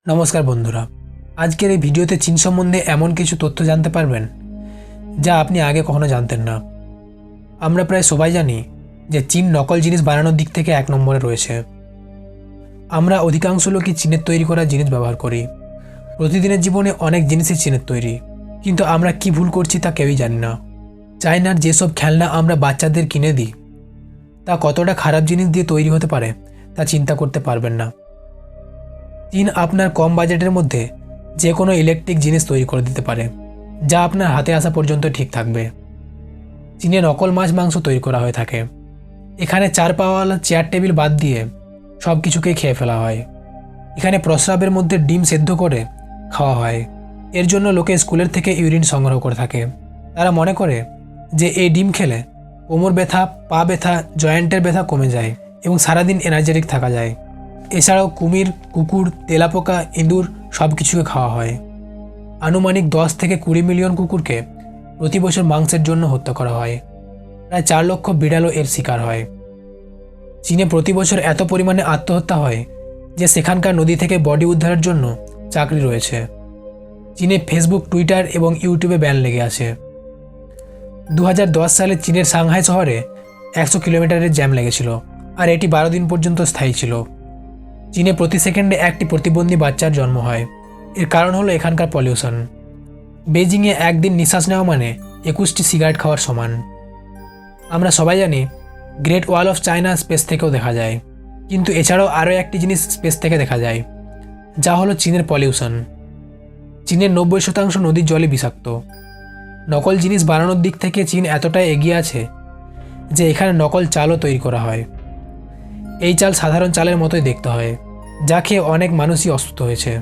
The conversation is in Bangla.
নমস্কার বন্ধুরা, আজকের এই ভিডিওতে চীন সম্বন্ধে এমন কিছু তথ্য জানতে পারবেন যা আপনি আগে কখনো জানতেন না। আমরা প্রায় সবাই জানি যে চীন নকল জিনিস বানানোর দিক থেকে 1 নম্বরে রয়েছে। আমরা অধিকাংশ লোকই চীনের তৈরি করা জিনিস ব্যবহার করি। প্রতিদিনের জীবনে অনেক জিনিসই চীনের তৈরি, কিন্তু আমরা কি ভুল করছি তা কেউই জানি না। চায়নার যেসব খেলনা আমরা বাচ্চাদের কিনে দিই তা কতটা খারাপ জিনিস দিয়ে তৈরি হতে পারে তা চিন্তা করতে পারবেন না। চীন আপনার কম বাজেটের মধ্যে যে কোনো ইলেকট্রিক জিনিস তৈরি করে দিতে পারে, যা আপনার হাতে আসা পর্যন্ত ঠিক থাকবে। চীনে নকল মাছ মাংস তৈরি করা হয়ে থাকে। এখানে 4 পাওয়াওয়ালা চেয়ার টেবিল বাদ দিয়ে সব কিছুকেই খেয়ে ফেলা হয়। এখানে প্রস্রাবের মধ্যে ডিম সেদ্ধ করে খাওয়া হয়। এর জন্য লোকে স্কুলের থেকে ইউরিন সংগ্রহ করে থাকে। তারা মনে করে যে এই ডিম খেলে কোমর ব্যথা, পা ব্যথা, জয়েন্টের ব্যথা কমে যায় এবং সারাদিন এনার্জেটিক থাকা যায়। এছাড়াও কুমির, কুকুর, তেলাপোকা, ইঁদুর সব কিছুকে খাওয়া হয়। আনুমানিক 10 থেকে 20 মিলিয়ন কুকুরকে প্রতি বছর মাংসের জন্য হত্যা করা হয়। প্রায় 4 লক্ষ বিড়ালও এর শিকার হয়। চীনে প্রতি বছর এত পরিমাণে আত্মহত্যা হয় যে সেখানকার নদী থেকে বডি উদ্ধারের জন্য চাকরি রয়েছে। চীনে ফেসবুক, টুইটার এবং ইউটিউবে ব্যান লেগে আছে। 2010 সালে চীনের সাংহাই শহরে 100 কিলোমিটারের জ্যাম লেগেছিল, আর এটি 12 দিন পর্যন্ত স্থায়ী ছিল। চীনে প্রতি সেকেন্ডে একটি প্রতিবন্ধী বাচ্চার জন্ম হয়। এর কারণ হলো এখানকার পলিউশন। বেজিংয়ে একদিন নিঃশ্বাস নেওয়া মানে 21টি সিগারেট খাওয়ার সমান। আমরা সবাই জানি great wall of China space থেকেও দেখা যায়, কিন্তু এছাড়াও আরও একটি জিনিস স্পেস থেকে দেখা যায়, যা হলো চীনের পলিউশন। চীনের 90% নদীর জলই বিষাক্ত। নকল জিনিস বানানোর দিক থেকে চীন এতটাই এগিয়ে আছে যে এখানে নকল চালও তৈরি করা হয়। এই চাল সাধারণ চালের মতোই দেখতে হয়, যা খেয়ে অনেক মানুষই অসুস্থ হয়েছে।